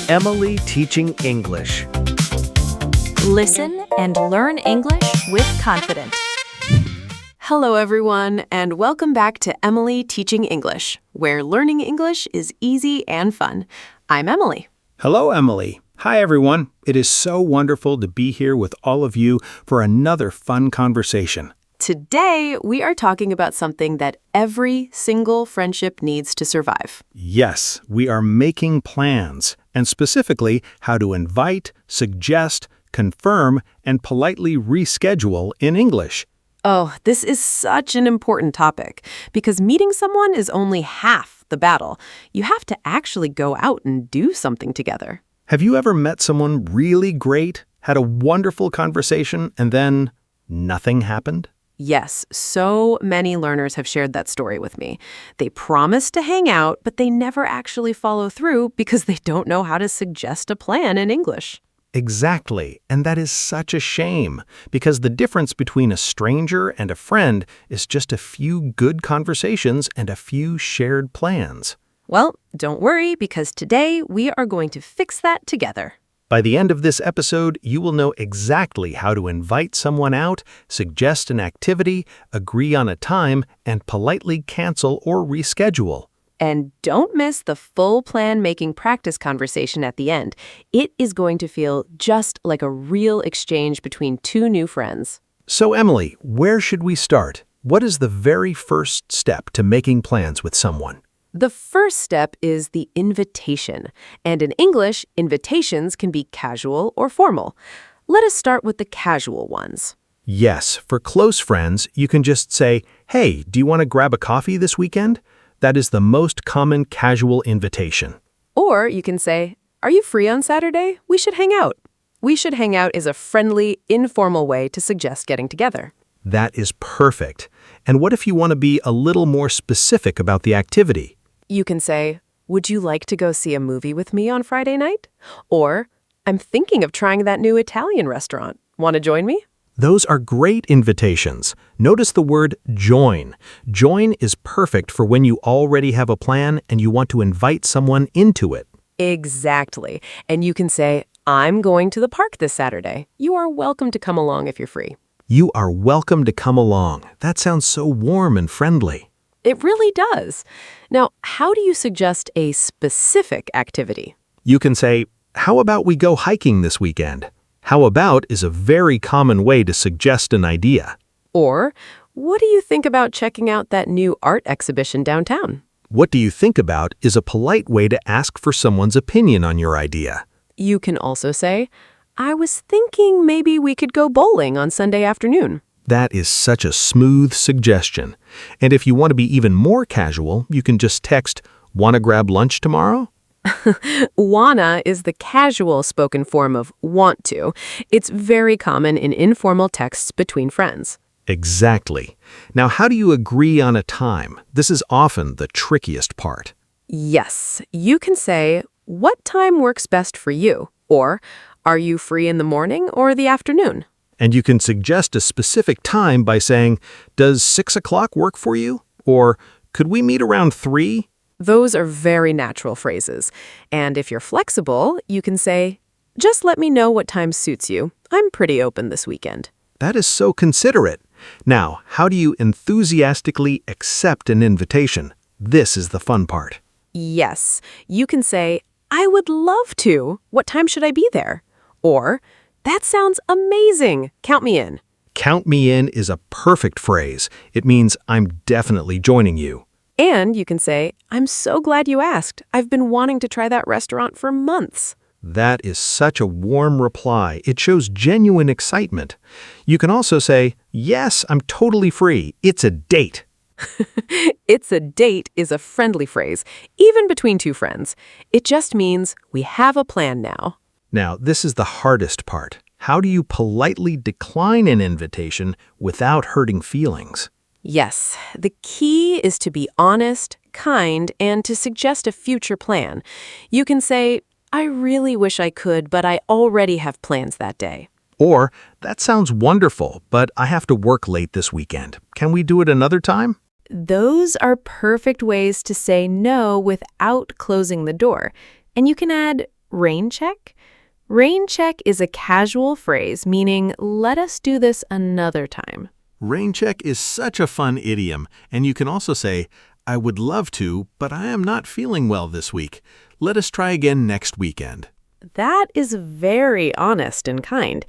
Emily Teaching English. Listen and learn English with confidence. Hello, everyone, and welcome back to Emily Teaching English, where learning English is easy and fun. I'm Emily. Hello, Emily. Hi, everyone. It is so wonderful to be here with all of you for another fun conversation. Today, we are talking about something that every single friendship needs to survive. Yes, we are making plans, and specifically how to invite, suggest, confirm, and politely reschedule in English. Oh, this is such an important topic because meeting someone is only half the battle. You have to actually go out and do something together. Have you ever met someone really great, had a wonderful conversation, and then nothing happened? Yes, so many learners have shared that story with me. They promise to hang out, but they never actually follow through because they don't know how to suggest a plan in English. Exactly, and that is such a shame, because the difference between a stranger and a friend is just a few good conversations and a few shared plans. Well, don't worry, because today we are going to fix that together. By the end of this episode, you will know exactly how to invite someone out, suggest an activity, agree on a time, and politely cancel or reschedule. And don't miss the full plan-making practice conversation at the end. It is going to feel just like a real exchange between two new friends. So, Emily, where should we start? What is the very first step to making plans with someone? The first step is the invitation. And in English, invitations can be casual or formal. Let us start with the casual ones. Yes, for close friends, you can just say, "Hey, do you want to grab a coffee this weekend?" That is the most common casual invitation. Or you can say, "Are you free on Saturday? We should hang out." We should hang out is a friendly, informal way to suggest getting together. That is perfect. And what if you want to be a little more specific about the activity? You can say, "Would you like to go see a movie with me on Friday night?" Or, "I'm thinking of trying that new Italian restaurant. Want to join me?" Those are great invitations. Notice the word join. Join is perfect for when you already have a plan and you want to invite someone into it. Exactly. And you can say, "I'm going to the park this Saturday. You are welcome to come along if you're free." You are welcome to come along. That sounds so warm and friendly. It really does. Now, how do you suggest a specific activity? You can say, "How about we go hiking this weekend?" How about is a very common way to suggest an idea. Or, "What do you think about checking out that new art exhibition downtown?" What do you think about is a polite way to ask for someone's opinion on your idea. You can also say, "I was thinking maybe we could go bowling on Sunday afternoon." That is such a smooth suggestion. And if you want to be even more casual, you can just text, "Want to grab lunch tomorrow?" Wanna is the casual spoken form of want to. It's very common in informal texts between friends. Exactly. Now, how do you agree on a time? This is often the trickiest part. Yes, you can say, "What time works best for you?" Or, "Are you free in the morning or the afternoon?" And you can suggest a specific time by saying, "Does 6 o'clock work for you?" Or, "Could we meet around 3?" Those are very natural phrases. And if you're flexible, you can say, "Just let me know what time suits you. I'm pretty open this weekend." That is so considerate. Now, how do you enthusiastically accept an invitation? This is the fun part. Yes, you can say, "I would love to. What time should I be there?" Or, "That sounds amazing. Count me in." Count me in is a perfect phrase. It means I'm definitely joining you. And you can say, "I'm so glad you asked. I've been wanting to try that restaurant for months." That is such a warm reply. It shows genuine excitement. You can also say, "Yes, I'm totally free. It's a date." "It's a date" is a friendly phrase, even between two friends. It just means we have a plan now. Now, this is the hardest part. How do you politely decline an invitation without hurting feelings? Yes, the key is to be honest, kind, and to suggest a future plan. You can say, "I really wish I could, but I already have plans that day." Or, "That sounds wonderful, but I have to work late this weekend. Can we do it another time?" Those are perfect ways to say no without closing the door. And you can add, Rain check? Rain check is a casual phrase meaning let us do this another time. Rain check is such a fun idiom, and you can also say, I would love to, but I am not feeling well this week. Let us try again next weekend. That is very honest and kind.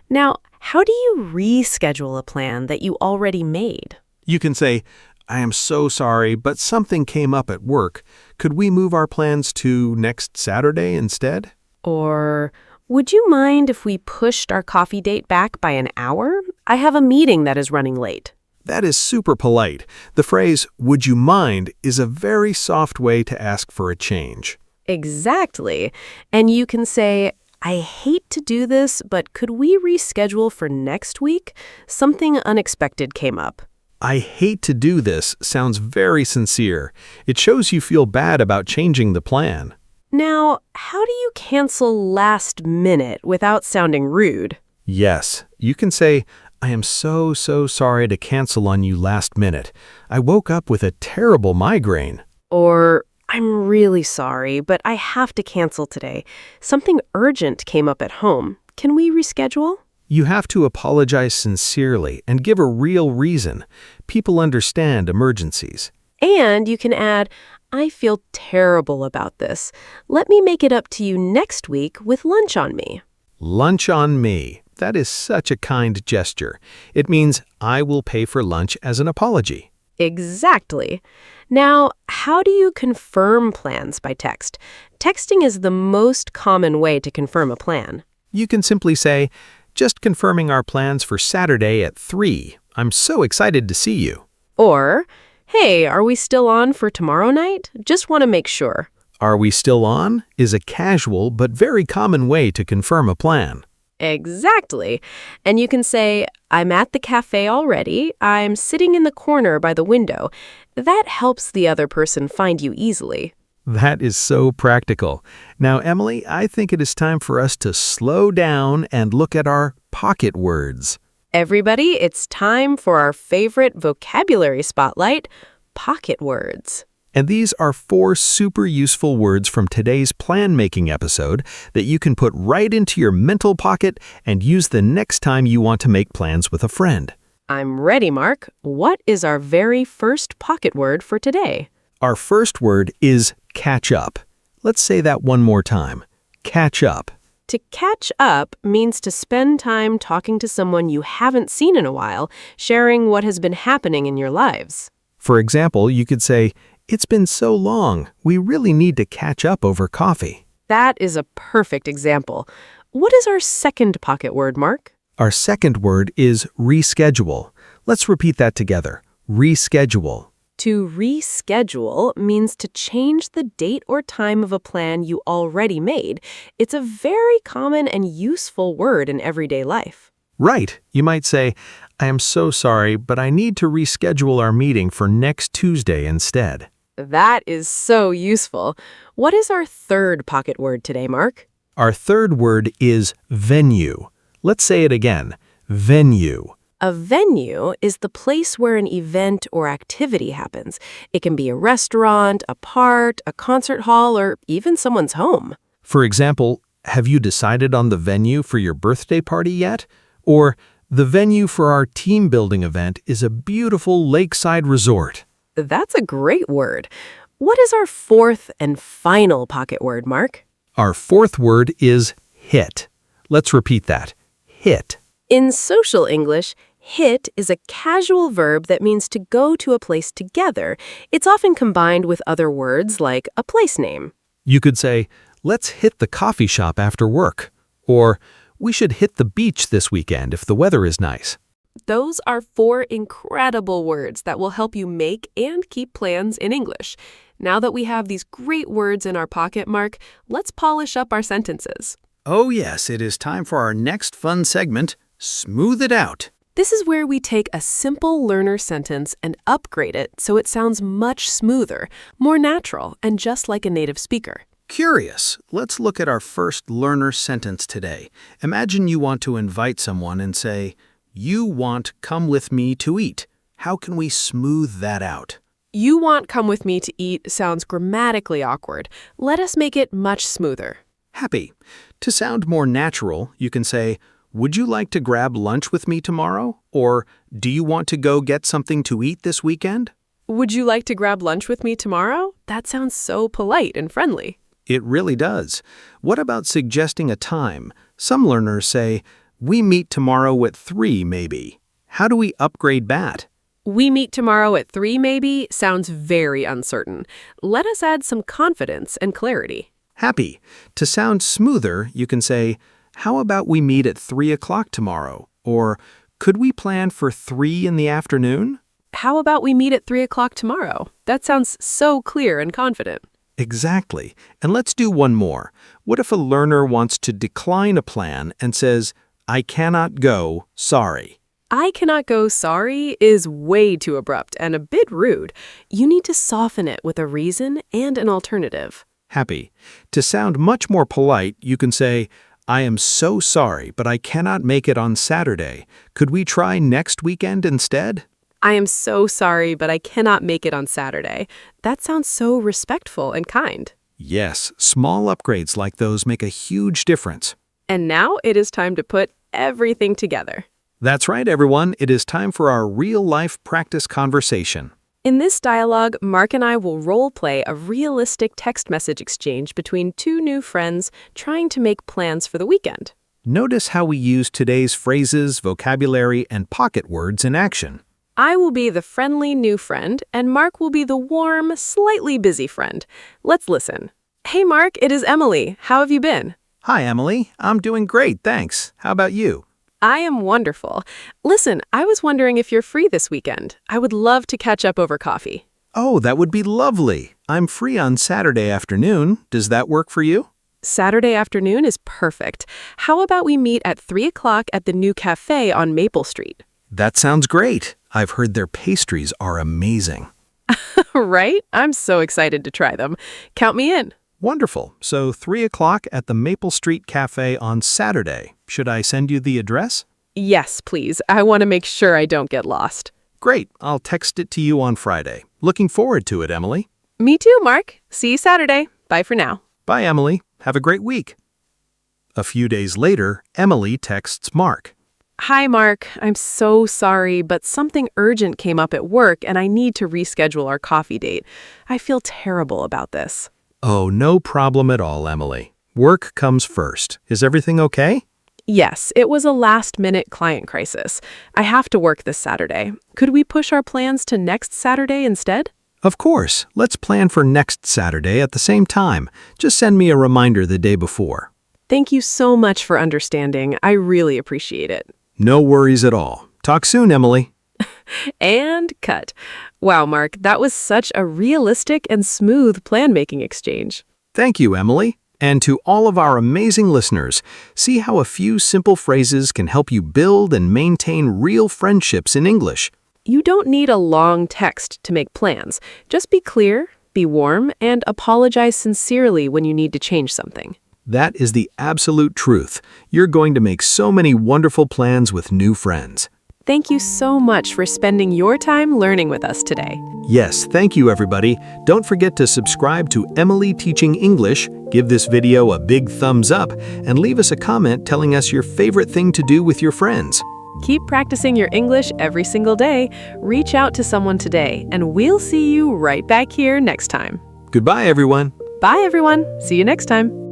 Now, how do you reschedule a plan that you already made? You can say, I am so sorry, but something came up at work. Could we move our plans to next Saturday instead? Or, would you mind if we pushed our coffee date back by an hour? I have a meeting that is running late. That is super polite. The phrase, would you mind, is a very soft way to ask for a change. Exactly. And you can say, I hate to do this, but could we reschedule for next week? Something unexpected came up. I hate to do this sounds very sincere. It shows you feel bad about changing the plan. Now, how do you cancel last minute without sounding rude? Yes, you can say, I am so sorry to cancel on you last minute. I woke up with a terrible migraine. Or, I'm really sorry, but I have to cancel today. Something urgent came up at home. Can we reschedule? You have to apologize sincerely and give a real reason. People understand emergencies. And you can add, I feel terrible about this. Let me make it up to you next week with lunch on me. Lunch on me. That is such a kind gesture. It means I will pay for lunch as an apology. Exactly. Now, how do you confirm plans by text? Texting is the most common way to confirm a plan. You can simply say, just confirming our plans for Saturday at 3. I'm so excited to see you. Or, hey, are we still on for tomorrow night? Just want to make sure. Are we still on? Is a casual but very common way to confirm a plan. Exactly. And you can say, I'm at the cafe already. I'm sitting in the corner by the window. That helps the other person find you easily. That is so practical. Now, Emily, I think it is time for us to slow down and look at our pocket words. Everybody, it's time for our favorite vocabulary spotlight, pocket words. And these are 4 super useful words from today's plan-making episode that you can put right into your mental pocket and use the next time you want to make plans with a friend. I'm ready, Mark. What is our very first pocket word for today? Our first word is catch up. Let's say that one more time. Catch up. To catch up means to spend time talking to someone you haven't seen in a while, sharing what has been happening in your lives. For example, you could say, it's been so long. We really need to catch up over coffee. That is a perfect example. What is our second pocket word, Mark? Our second word is reschedule. Let's repeat that together. Reschedule. To reschedule means to change the date or time of a plan you already made. It's a very common and useful word in everyday life. Right. You might say, I am so sorry, but I need to reschedule our meeting for next Tuesday instead. That is so useful. What is our third pocket word today, Mark? Our third word is venue. Let's say it again. Venue. A venue is the place where an event or activity happens. It can be a restaurant, a park, a concert hall, or even someone's home. For example, have you decided on the venue for your birthday party yet? Or, the venue for our team building event is a beautiful lakeside resort. That's a great word. What is our fourth and final pocket word, Mark? Our fourth word is hit. Let's repeat that. Hit. In social English, hit is a casual verb that means to go to a place together. It's often combined with other words like a place name. You could say, let's hit the coffee shop after work. Or, we should hit the beach this weekend if the weather is nice. Those are 4 incredible words that will help you make and keep plans in English. Now that we have these great words in our pocket, Mark, let's polish up our sentences. Oh yes, it is time for our next fun segment, Smooth It Out. This is where we take a simple learner sentence and upgrade it so it sounds much smoother, more natural, and just like a native speaker. Curious. Let's look at our first learner sentence today. Imagine you want to invite someone and say, you want come with me to eat. How can we smooth that out? You want come with me to eat sounds grammatically awkward. Let us make it much smoother. Happy. To sound more natural, you can say, would you like to grab lunch with me tomorrow? Or, do you want to go get something to eat this weekend? Would you like to grab lunch with me tomorrow? That sounds so polite and friendly. It really does. What about suggesting a time? Some learners say, we meet tomorrow at 3 maybe. How do we upgrade that? We meet tomorrow at 3 maybe sounds very uncertain. Let us add some confidence and clarity. Happy. To sound smoother, you can say, how about we meet at 3 o'clock tomorrow? Or, could we plan for 3 in the afternoon? How about we meet at 3 o'clock tomorrow? That sounds so clear and confident. Exactly. And let's do one more. What if a learner wants to decline a plan and says, I cannot go, sorry? I cannot go sorry is way too abrupt and a bit rude. You need to soften it with a reason and an alternative. Happy. To sound much more polite, you can say, I am so sorry, but I cannot make it on Saturday. Could we try next weekend instead? I am so sorry, but I cannot make it on Saturday. That sounds so respectful and kind. Yes, small upgrades like those make a huge difference. And now it is time to put everything together. That's right, everyone. It is time for our real-life practice conversation. In this dialogue, Mark and I will role-play a realistic text message exchange between two new friends trying to make plans for the weekend. Notice how we use today's phrases, vocabulary, and pocket words in action. I will be the friendly new friend, and Mark will be the warm, slightly busy friend. Let's listen. Hey, Mark, it is Emily. How have you been? Hi, Emily. I'm doing great, thanks. How about you? I am wonderful. Listen, I was wondering if you're free this weekend. I would love to catch up over coffee. Oh, that would be lovely. I'm free on Saturday afternoon. Does that work for you? Saturday afternoon is perfect. How about we meet at 3 o'clock at the new cafe on Maple Street? That sounds great. I've heard their pastries are amazing. Right? I'm so excited to try them. Count me in. Wonderful. So 3 o'clock at the Maple Street Cafe on Saturday. Should I send you the address? Yes, please. I want to make sure I don't get lost. Great. I'll text it to you on Friday. Looking forward to it, Emily. Me too, Mark. See you Saturday. Bye for now. Bye, Emily. Have a great week. A few days later, Emily texts Mark. Hi, Mark. I'm so sorry, but something urgent came up at work and I need to reschedule our coffee date. I feel terrible about this. Oh, no problem at all, Emily. Work comes first. Is everything okay? Yes, it was a last-minute client crisis. I have to work this Saturday. Could we push our plans to next Saturday instead? Of course. Let's plan for next Saturday at the same time. Just send me a reminder the day before. Thank you so much for understanding. I really appreciate it. No worries at all. Talk soon, Emily. And cut. Wow, Mark, that was such a realistic and smooth plan-making exchange. Thank you, Emily. And to all of our amazing listeners, see how a few simple phrases can help you build and maintain real friendships in English. You don't need a long text to make plans. Just be clear, be warm, and apologize sincerely when you need to change something. That is the absolute truth. You're going to make so many wonderful plans with new friends. Thank you so much for spending your time learning with us today. Yes, thank you, everybody. Don't forget to subscribe to Emily Teaching English, give this video a big thumbs up, and leave us a comment telling us your favorite thing to do with your friends. Keep practicing your English every single day. Reach out to someone today, and we'll see you right back here next time. Goodbye, everyone. Bye, everyone. See you next time.